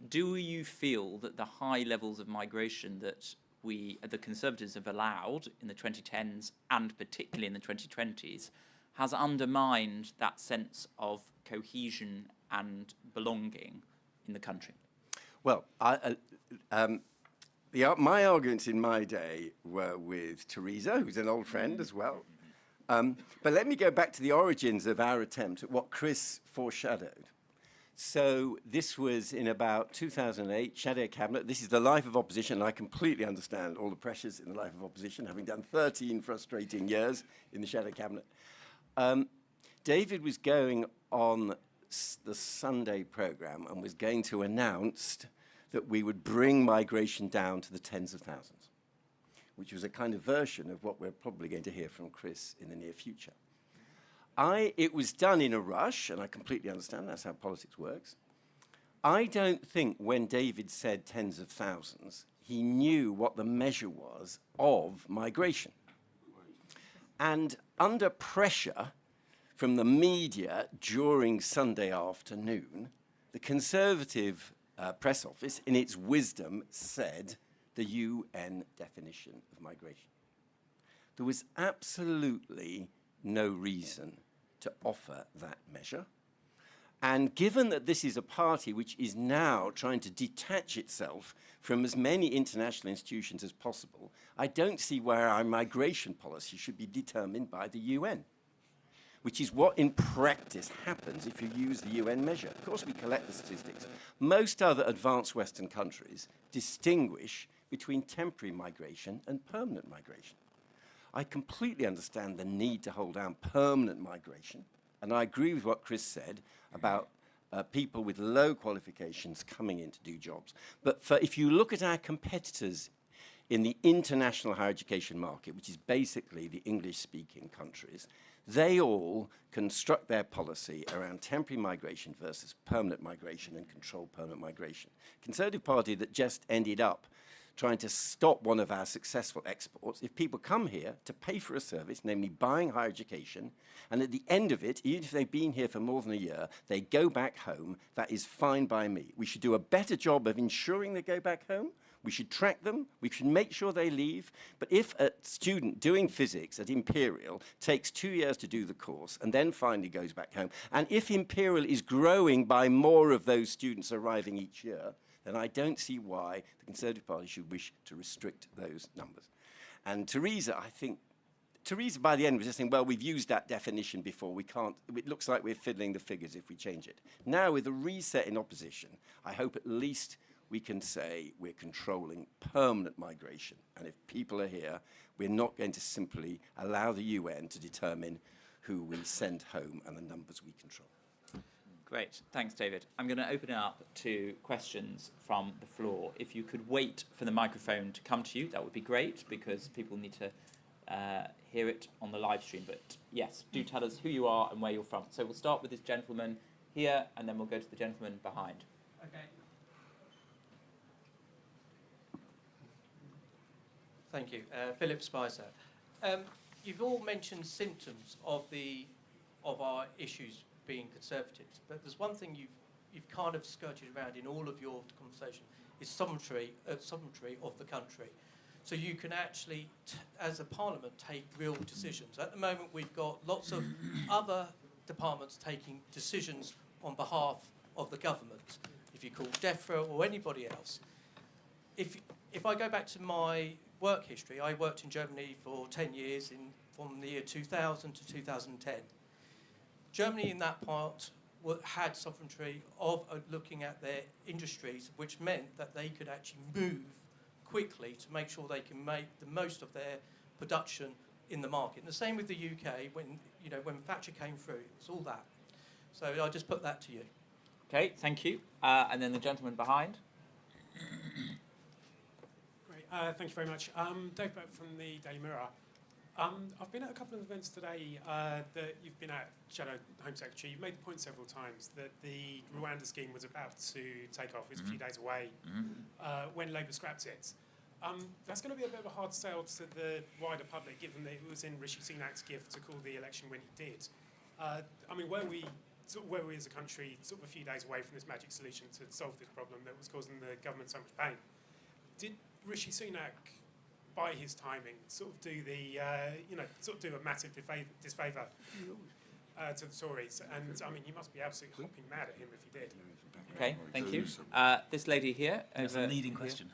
Do you feel that the high levels of migration that the Conservatives have allowed in the 2010s and particularly in the 2020s has undermined that sense of cohesion and belonging in the country? Well, my arguments in my day were with Theresa, who's an old friend as well. But let me go back to the origins of our attempt at what Chris foreshadowed. So this was in about 2008, Shadow Cabinet. This is the life of opposition, and I completely understand all the pressures in the life of opposition, having done 13 frustrating years in the Shadow Cabinet. David was going on the Sunday programme and was going to announce that we would bring migration down to the tens of thousands, which was a kind of version of what we're probably going to hear from Chris in the near future. It was done in a rush, and I completely understand that's how politics works. I don't think when David said tens of thousands, he knew what the measure was of migration. And under pressure from the media during Sunday afternoon, the Conservative press office, in its wisdom, said the UN definition of migration. There was absolutely no reason to offer that measure. And given that this is a party which is now trying to detach itself from as many international institutions as possible, I don't see where our migration policy should be determined by the UN, which is what in practice happens if you use the UN measure. Of course, we collect the statistics. Most other advanced Western countries distinguish between temporary migration and permanent migration. I completely understand the need to hold down permanent migration, and I agree with what Chris said about people with low qualifications coming in to do jobs. But if you look at our competitors in the international higher education market, which is basically the English-speaking countries, they all construct their policy around temporary migration versus permanent migration and controlled permanent migration. Conservative Party that just ended up trying to stop one of our successful exports. If people come here to pay for a service, namely buying higher education, and at the end of it, even if they've been here for more than a year, they go back home, that is fine by me. We should do a better job of ensuring they go back home. We should track them. We should make sure they leave. But if a student doing physics at Imperial takes 2 years to do the course and then finally goes back home, and if Imperial is growing by more of those students arriving each year, then I don't see why the Conservative Party should wish to restrict those numbers. And Theresa, I think, by the end was just saying, well, we've used that definition before. We can't, it looks like we're fiddling the figures if we change it. Now, with a reset in opposition, I hope at least we can say we're controlling permanent migration. And if people are here, we're not going to simply allow the UN to determine who we send home and the numbers we control. Great. Thanks, David. I'm going to open it up to questions from the floor. If you could wait for the microphone to come to you, that would be great, because people need to hear it on the live stream. But yes, do tell us who you are and where you're from. So we'll start with this gentleman here, and then we'll go to the gentleman behind. Okay. Thank you. Philip Spicer. You've all mentioned symptoms of our issues being conservatives, but there's one thing you've kind of skirted around in all of your conversation, is sovereignty of the country. So you can actually, as a parliament, take real decisions. At the moment, we've got lots of other departments taking decisions on behalf of the government, if you call DEFRA or anybody else. If I go back to my work history, I worked in Germany for 10 years from the year 2000 to 2010. Germany in that part had sovereignty of looking at their industries, which meant that they could actually move quickly to make sure they can make the most of their production in the market. And the same with the UK, when Thatcher came through, it's all that. So I just put that to you. Okay, thank you. And then the gentleman behind. Great, thank you very much. Dave Burke from the Daily Mirror. I've been at a couple of events today that you've been at, Shadow Home Secretary. You've made the point several times that the Rwanda scheme was about to take off. It was a few days away when Labour scrapped it. That's going to be a bit of a hard sell to the wider public, given that it was in Rishi Sunak's gift to call the election when he did. I mean, were we as a country sort of a few days away from this magic solution to solve this problem that was causing the government so much pain? Did Rishi Sunak, by his timing, sort of do the, do a massive disfavour to the Tories? And I mean, you must be absolutely hopping mad at him if he did. Okay, thank you. This lady here. That's a leading question.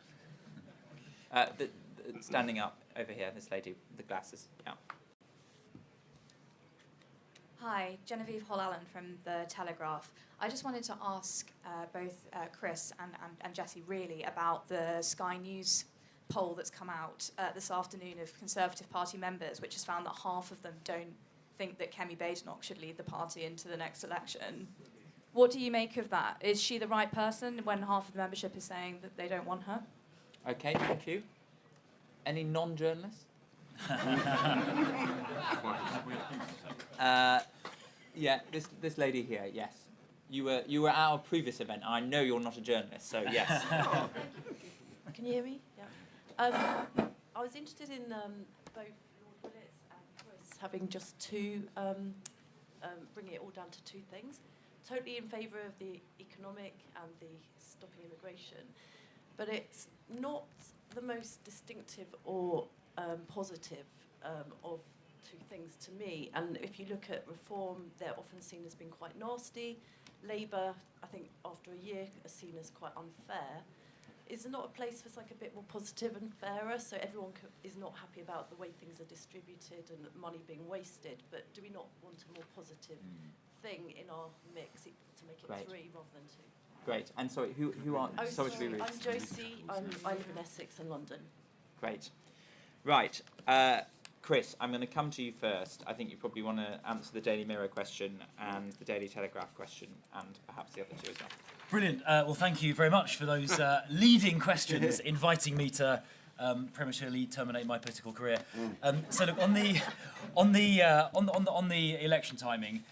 Standing up over here, this lady with the glasses. Yeah. Hi, Genevieve Hall-Allen from The Telegraph. I just wanted to ask both Chris and Jesse really about the Sky News poll that's come out this afternoon of Conservative Party members, which has found that half of them don't think that Kemi Badenoch should lead the party into the next election. What do you make of that? Is she the right person when half of the membership is saying that they don't want her? Okay, thank you. Any non-journalists? Yeah, this lady here, yes. You were at our previous event. I know you're not a journalist, so yes. Can you hear me? Yeah. I was interested in both Lord Willetts and Chris having just two, bringing it all down to two things. Totally in favour of the economic and the stopping immigration, but it's not the most distinctive or positive of two things to me. And if you look at reform, they're often seen as being quite nasty. Labour, I think after a year, are seen as quite unfair. Is there not a place for like a bit more positive and fairer, so everyone is not happy about the way things are distributed and money being wasted? But do we not want a more positive thing in our mix to make it Great. 3 rather than 2? Great. And sorry, who are? Oh, sorry to be sorry, rude. I'm Josie. I live in Essex and London. Great. Right. Chris, I'm going to come to you first. I think you probably want to answer the Daily Mirror question and the Daily Telegraph question, and perhaps the other two as well. Brilliant. Well, thank you very much for those leading questions, inviting me to prematurely terminate my political career. So, look, on the election timing,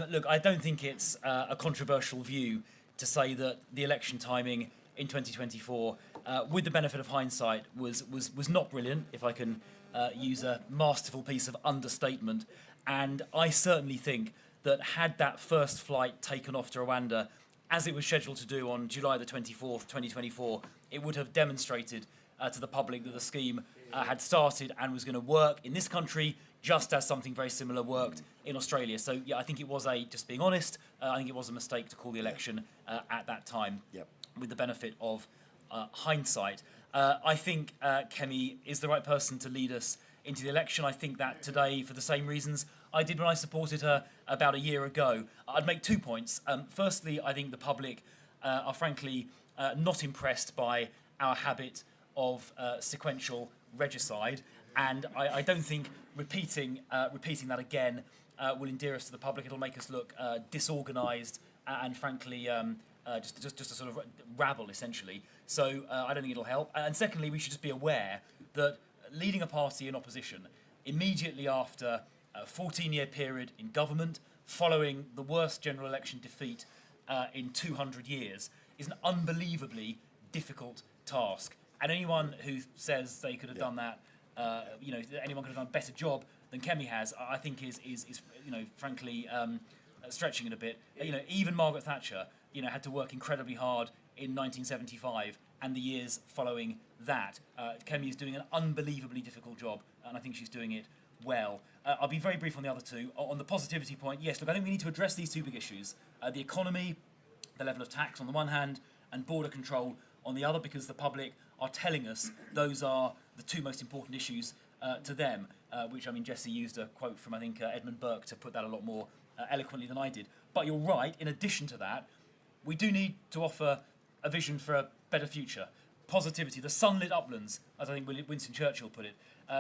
look, I don't think it's a controversial view to say that the election timing in 2024, with the benefit of hindsight, was not brilliant, if I can use a masterful piece of understatement. And I certainly think that had that first flight taken off to Rwanda, as it was scheduled to do on July the 24th, 2024, it would have demonstrated to the public that the scheme had started and was going to work in this country, just as something very similar worked in Australia. So, yeah, I think it was just being honest, I think it was a mistake to call the election at that time, with the benefit of hindsight. I think Kemi is the right person to lead us into the election. I think that today, for the same reasons I did when I supported her about a year ago. I'd make 2 points. Firstly, I think the public are frankly not impressed by our habit of sequential regicide, and I don't think repeating that again will endear us to the public. It'll make us look disorganised and frankly just a sort of rabble, essentially. So I don't think it'll help. And secondly, we should just be aware that leading a party in opposition immediately after a 14-year period in government, following the worst general election defeat in 200 years, is an unbelievably difficult task. And anyone who says they could have done that, anyone could have done a better job than Kemi has, I think is frankly stretching it a bit. Even Margaret Thatcher, had to work incredibly hard in 1975 and the years following that. Kemi is doing an unbelievably difficult job, and I think she's doing it well. I'll be very brief on the other two. On the positivity point, yes, look, I think we need to address these two big issues. The economy, the level of tax on the one hand, and border control on the other, because the public are telling us those are the two most important issues to them, which, I mean, Jesse used a quote from, I think, Edmund Burke to put that a lot more eloquently than I did. But you're right, in addition to that, we do need to offer a vision for a better future. Positivity, the sunlit uplands, as I think Winston Churchill put it,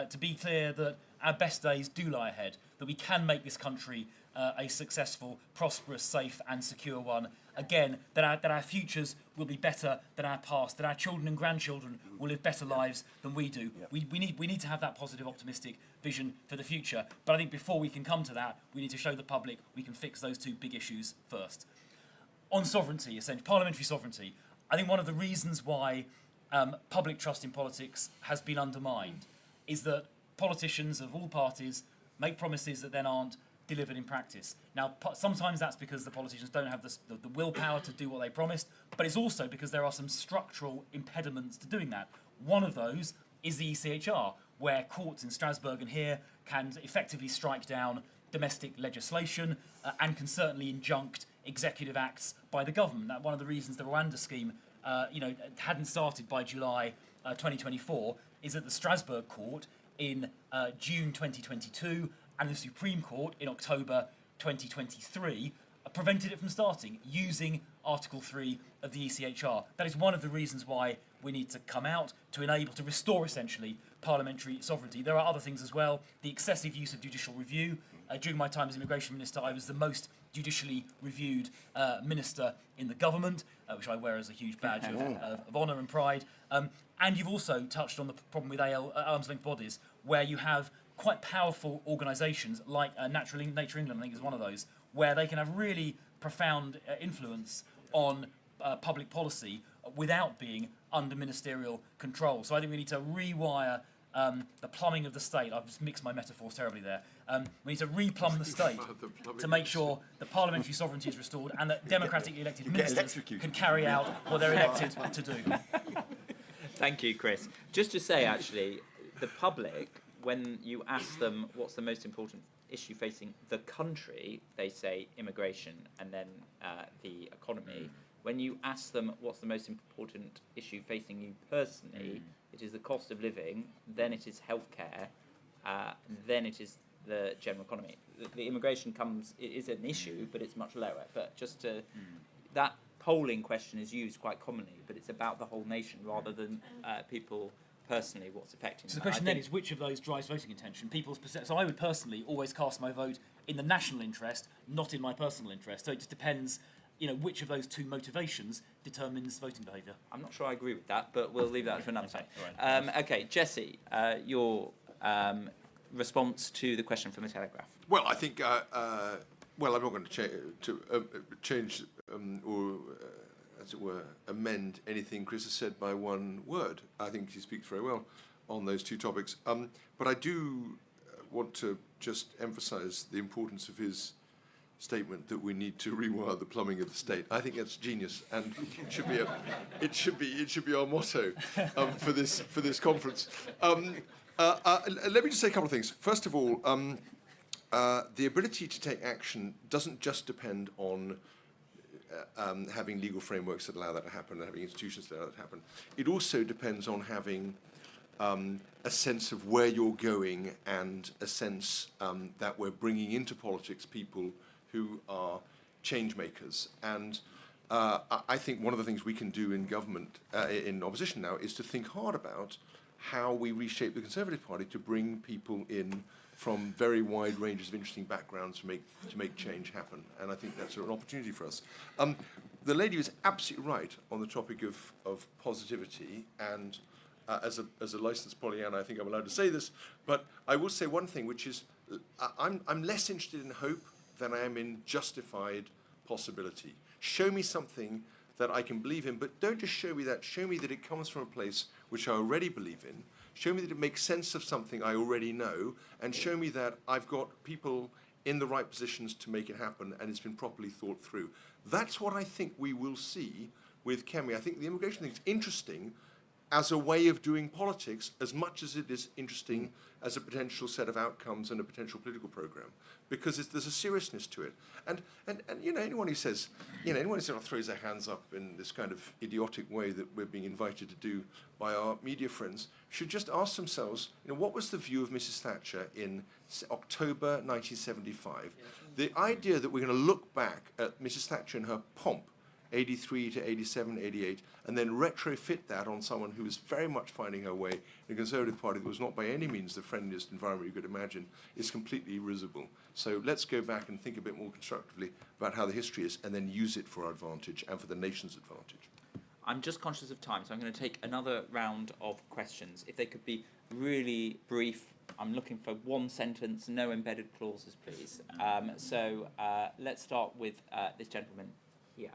to be clear that our best days do lie ahead, that we can make this country a successful, prosperous, safe and secure one. Again, that our futures will be better than our past, that our children and grandchildren will live better lives than we do. Yep. We need to have that positive, optimistic vision for the future. But I think before we can come to that, we need to show the public we can fix those two big issues first. On sovereignty, essentially, parliamentary sovereignty, I think one of the reasons why public trust in politics has been undermined is that politicians of all parties make promises that then aren't delivered in practice. Now, sometimes that's because the politicians don't have the willpower to do what they promised, but it's also because there are some structural impediments to doing that. One of those is the ECHR, where courts in Strasbourg and here can effectively strike down domestic legislation and can certainly injunct executive acts by the government. That's one of the reasons the Rwanda scheme hadn't started by July 2024 is that the Strasbourg court in June 2022 and the Supreme Court in October 2023 prevented it from starting using Article 3 of the ECHR. That is one of the reasons why we need to come out to enable, to restore essentially parliamentary sovereignty. There are other things as well. The excessive use of judicial review. During my time as Immigration Minister, I was the most judicially reviewed minister in the government, which I wear as a huge badge of honour and pride. And you've also touched on the problem with arm's length bodies, where you have quite powerful organisations like Nature England, I think is one of those, where they can have really profound influence on public policy without being under ministerial control. So I think we need to rewire the plumbing of the state. I've just mixed my metaphors terribly there. We need to replumb the state to make sure that parliamentary sovereignty is restored and that democratically elected ministers can carry out what they're elected to do. Thank you, Chris. Just to say, actually, the public, when you ask them what's the most important issue facing the country, they say immigration and then the economy. When you ask them what's the most important issue facing you personally, it is the cost of living, then it is healthcare, then it is the general economy. The immigration is an issue, but it's much lower. But just to, that polling question is used quite commonly, but it's about the whole nation rather than people personally, what's affecting them. So the question then is which of those drives voting intention? People's perception. So I would personally always cast my vote in the national interest, not in my personal interest. So it just depends, which of those two motivations determines voting behaviour. I'm not sure I agree with that, but we'll leave that for another time. Okay, Jesse, your response to the question from the Telegraph. Well, I think, I'm not going to change or, as it were, amend anything Chris has said by one word. I think he speaks very well on those two topics. But I do want to just emphasise the importance of his statement that we need to rewire the plumbing of the state. I think that's genius, and it should be our motto for this conference. Let me just say a couple of things. First of all, the ability to take action doesn't just depend on having legal frameworks that allow that to happen and having institutions that allow that to happen. It also depends on having a sense of where you're going and a sense that we're bringing into politics people who are change makers. And I think one of the things we can do in government, in opposition now, is to think hard about how we reshape the Conservative Party to bring people in from very wide ranges of interesting backgrounds to make change happen. And I think that's an opportunity for us. The lady was absolutely right on the topic of positivity, and as a licensed Pollyanna, I think I'm allowed to say this, but I will say one thing, which is I'm less interested in hope than I am in justified possibility. Show me something that I can believe in, but don't just show me that. Show me that it comes from a place which I already believe in. Show me that it makes sense of something I already know, and show me that I've got people in the right positions to make it happen and it's been properly thought through. That's what I think we will see with Kemi. I think the immigration thing is interesting as a way of doing politics as much as it is interesting as a potential set of outcomes and a potential political program, because there's a seriousness to it. And you know, anyone who says, you know, anyone who sort of throws their hands up in this kind of idiotic way that we're being invited to do by our media friends should just ask themselves, you know, what was the view of Mrs. Thatcher in October 1975? The idea that we're going to look back at Mrs. Thatcher and her pomp, 83 to 87, 88, and then retrofit that on someone who was very much finding her way in a Conservative Party that was not by any means the friendliest environment you could imagine, is completely irrisible. So let's go back and think a bit more constructively about how the history is and then use it for our advantage and for the nation's advantage. I'm just conscious of time, so I'm going to take another round of questions. If they could be really brief, I'm looking for one sentence, no embedded clauses, please. Let's start with this gentleman here.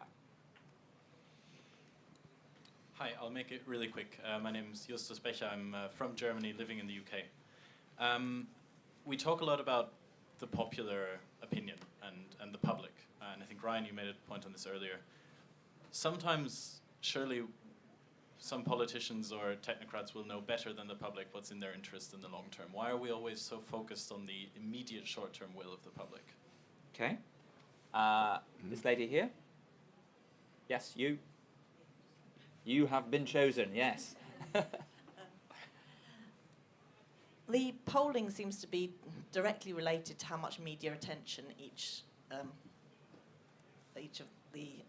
Hi, I'll make it really quick. My name is Justus Becher. I'm from Germany, living in the UK. We talk a lot about the popular opinion and the public. And I think, Ryan, you made a point on this earlier. Sometimes, surely, some politicians or technocrats will know better than the public what's in their interest in the long term. Why are we always so focused on the immediate short-term will of the public? Okay. This lady here. Yes, you. You have been chosen, yes. The polling seems to be directly related to how much media attention each of the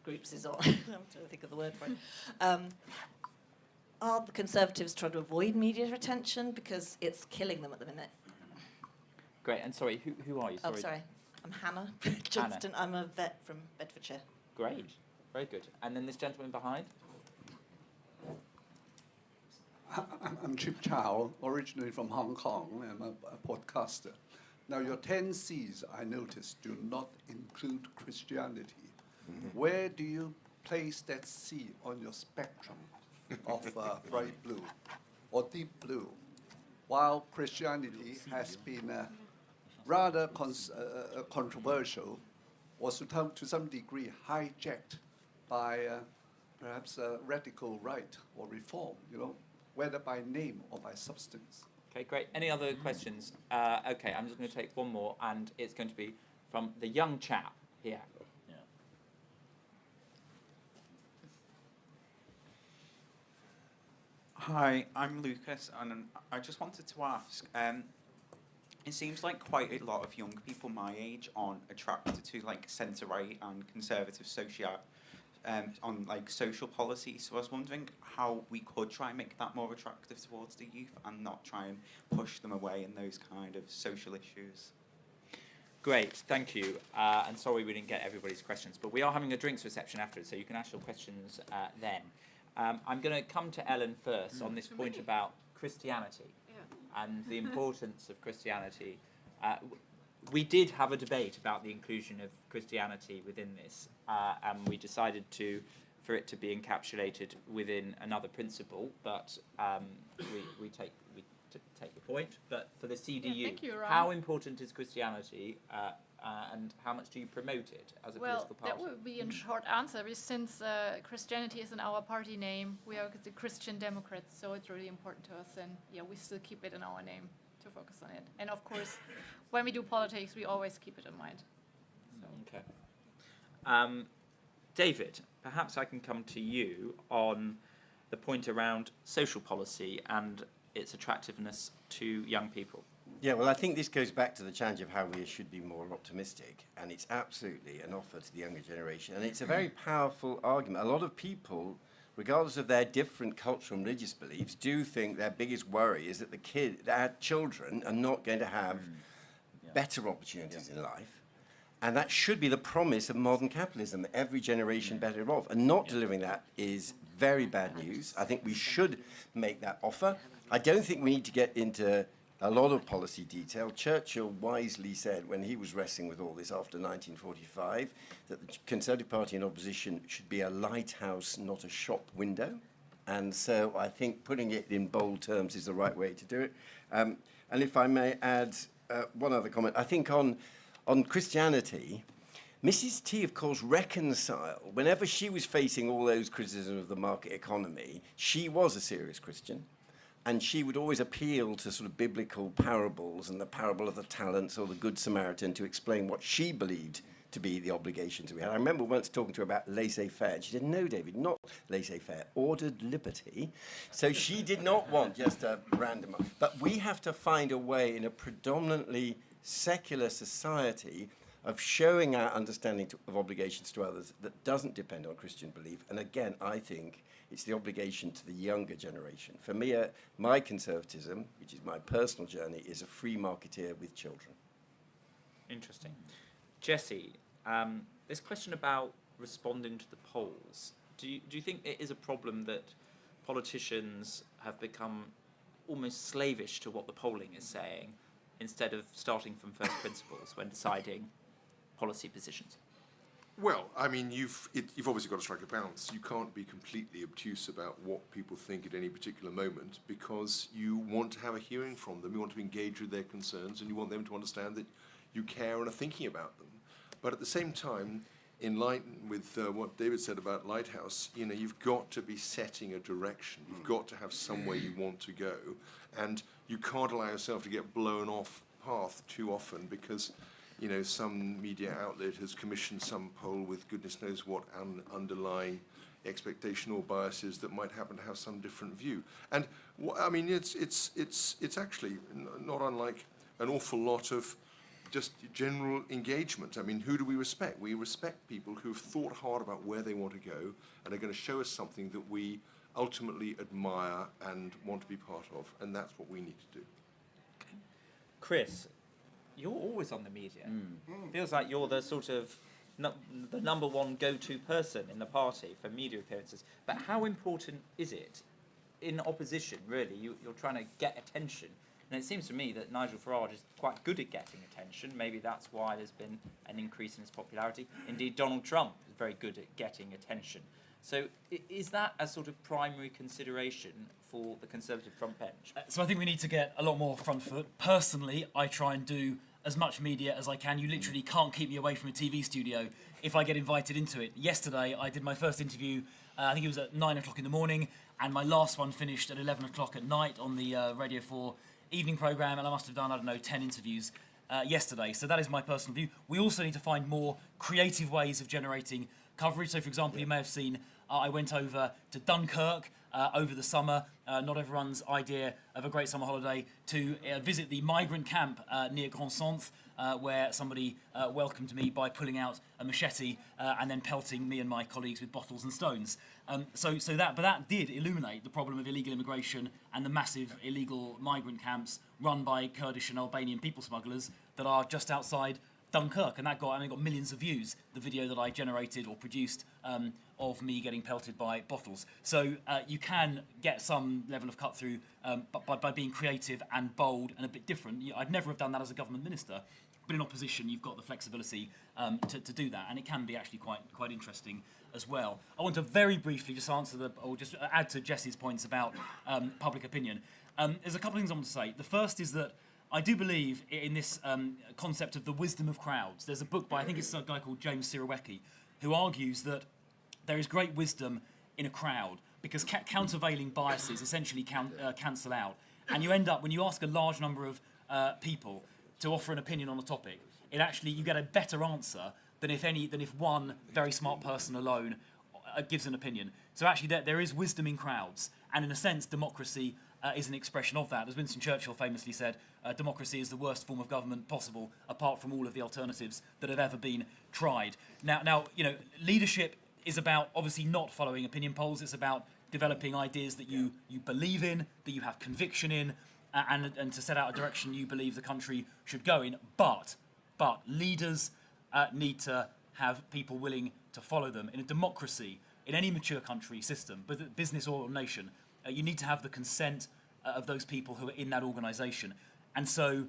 groups is on. I'm trying to think of the word for it. Are the Conservatives trying to avoid media attention because it's killing them at the minute? Great, and sorry, who are you? Sorry. Oh, sorry. I'm Hannah Johnston. I'm a vet from Bedfordshire. Great, very good. And then this gentleman behind. I'm Chip Chow, originally from Hong Kong. I'm a podcaster. Now, your 10 C's, I noticed, do not include Christianity. Mm-hmm. Where do you place that C on your spectrum of bright blue or deep blue? While Christianity has been rather controversial, or to some degree hijacked by perhaps radical right or reform, you know, whether by name or by substance. Okay, great. Any other questions? Okay, I'm just going to take one more, and it's going to be from the young chap here. Yeah. Hi, I'm Lucas, and I just wanted to ask, it seems like quite a lot of young people my age aren't attracted to like centre-right and conservative on like social policy. So I was wondering how we could try and make that more attractive towards the youth and not try and push them away in those kind of social issues. Great, thank you. And sorry we didn't get everybody's questions, but we are having a drinks reception afterwards, so you can ask your questions then. I'm going to come to Ellen first on this point about Christianity and the importance of Christianity. We did have a debate about the inclusion of Christianity within this, and we decided for it to be encapsulated within another principle, but we take the point. But for the CDU, thank you, Ryan. How important is Christianity, and how much do you promote it as a political party? That would be a short answer. Since Christianity is in our party name, we are the Christian Democrats, so it's really important to us, and we still keep it in our name to focus on it. And of course, when we do politics, we always keep it in mind. So. Okay. David, perhaps I can come to you on the point around social policy and its attractiveness to young people. Yeah, well, I think this goes back to the challenge of how we should be more optimistic, and it's absolutely an offer to the younger generation, and it's a very powerful argument. A lot of people, regardless of their different cultural and religious beliefs, do think their biggest worry is that their children are not going to have better opportunities in life. And that should be the promise of modern capitalism, every generation better off. And not delivering that is very bad news. I think we should make that offer. I don't think we need to get into a lot of policy detail. Churchill wisely said when he was wrestling with all this after 1945 that the Conservative Party in opposition should be a lighthouse, not a shop window. And so I think putting it in bold terms is the right way to do it. And if I may add one other comment, I think on Christianity, Mrs. T, of course, reconciled. Whenever she was facing all those criticisms of the market economy, she was a serious Christian. And she would always appeal to sort of biblical parables and the parable of the talents or the Good Samaritan to explain what she believed to be the obligations we had. I remember once talking to her about laissez-faire. She said, no, David, not laissez-faire, ordered liberty. So she did not want just a random... But we have to find a way in a predominantly secular society of showing our understanding of obligations to others that doesn't depend on Christian belief. And again, I think it's the obligation to the younger generation. For me, my conservatism, which is my personal journey, is a free marketeer with children. Interesting. Jesse, this question about responding to the polls. Do you think it is a problem that politicians have become almost slavish to what the polling is saying instead of starting from first principles when deciding policy positions? Well, I mean, you've obviously got to strike a balance. You can't be completely obtuse about what people think at any particular moment because you want to have a hearing from them, you want to engage with their concerns, and you want them to understand that you care and are thinking about them. But at the same time, in line with what David said about Lighthouse, you've got to be setting a direction. You've got to have somewhere you want to go, and you can't allow yourself to get blown off path too often because some media outlet has commissioned some poll with goodness knows what underlying expectation or biases that might happen to have some different view. And I mean, it's actually not unlike an awful lot of just general engagement. I mean, who do we respect? We respect people who've thought hard about where they want to go and are going to show us something that we ultimately admire and want to be part of, and that's what we need to do. Okay. Chris, you're always on the media. Feels like you're the sort of the number one go-to person in the party for media appearances. But how important is it in opposition, really? You're trying to get attention. And it seems to me that Nigel Farage is quite good at getting attention. Maybe that's why there's been an increase in his popularity. Indeed, Donald Trump is very good at getting attention. So is that a sort of primary consideration for the Conservative front bench? So I think we need to get a lot more front foot. Personally, I try and do as much media as I can. You literally can't keep me away from a TV studio if I get invited into it. Yesterday, I did my first interview, I think it was at 9 o'clock in the morning, and my last one finished at 11 o'clock at night on the Radio 4 evening programme, and I must have done, 10 interviews yesterday. So that is my personal view. We also need to find more creative ways of generating coverage. So, for example, you may have seen I went over to Dunkirk over the summer, not everyone's idea of a great summer holiday, to visit the migrant camp near Grand Centre, where somebody welcomed me by pulling out a machete and then pelting me and my colleagues with bottles and stones. But that did illuminate the problem of illegal immigration and the massive illegal migrant camps run by Kurdish and Albanian people smugglers that are just outside Dunkirk, and that got millions of views, the video that I generated or produced of me getting pelted by bottles. So you can get some level of cut through by being creative and bold and a bit different. I'd never have done that as a government minister, but in opposition you've got the flexibility to do that, and it can be actually quite interesting as well. I want to very briefly just just add to Jesse's points about public opinion. There's a couple of things I want to say. The first is that I do believe in this concept of the wisdom of crowds. There's a book by, I think it's a guy called James Sirowecki, who argues that there is great wisdom in a crowd because countervailing biases essentially cancel out. And you end up, when you ask a large number of people to offer an opinion on a topic, you get a better answer than if one very smart person alone gives an opinion. So actually there is wisdom in crowds. And in a sense, democracy is an expression of that. As Winston Churchill famously said, democracy is the worst form of government possible, apart from all of the alternatives that have ever been tried. Now, leadership is about obviously not following opinion polls. It's about developing ideas that you believe in, that you have conviction in, and to set out a direction you believe the country should go in. But leaders need to have people willing to follow them. In a democracy, in any mature country system, business or nation, you need to have the consent of those people who are in that organisation. And so,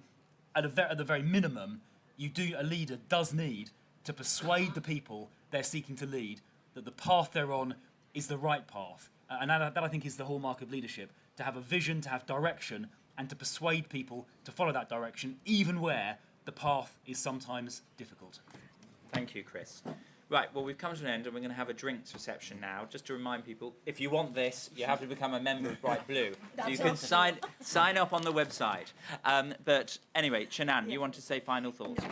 at the very minimum, a leader does need to persuade the people they're seeking to lead that the path they're on is the right path. And that I think is the hallmark of leadership, to have a vision, to have direction, and to persuade people to follow that direction, even where the path is sometimes difficult. Thank you, Chris. Right, well, we've come to an end and we're going to have a drinks reception now. Just to remind people, if you want this, you have to become a member of Bright Blue. So you can sign up on the website. But anyway, Shanann, you want to say final thoughts?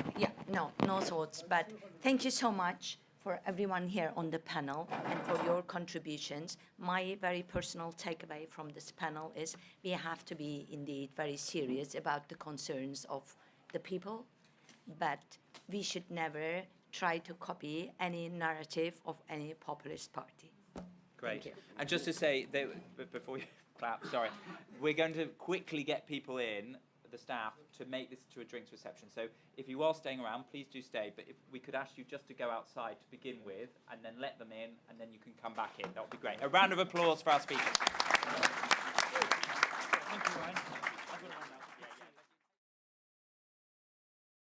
No thoughts. But thank you so much for everyone here on the panel and for your contributions. My very personal takeaway from this panel is we have to be indeed very serious about the concerns of the people, but we should never try to copy any narrative of any populist party. Great. Thank you. And just to say, before you clap, sorry, we're going to quickly get people in, the staff, to make this to a drinks reception. So if you are staying around, please do stay. But if we could ask you just to go outside to begin with, and then let them in, and then you can come back in. That would be great. A round of applause for our speakers.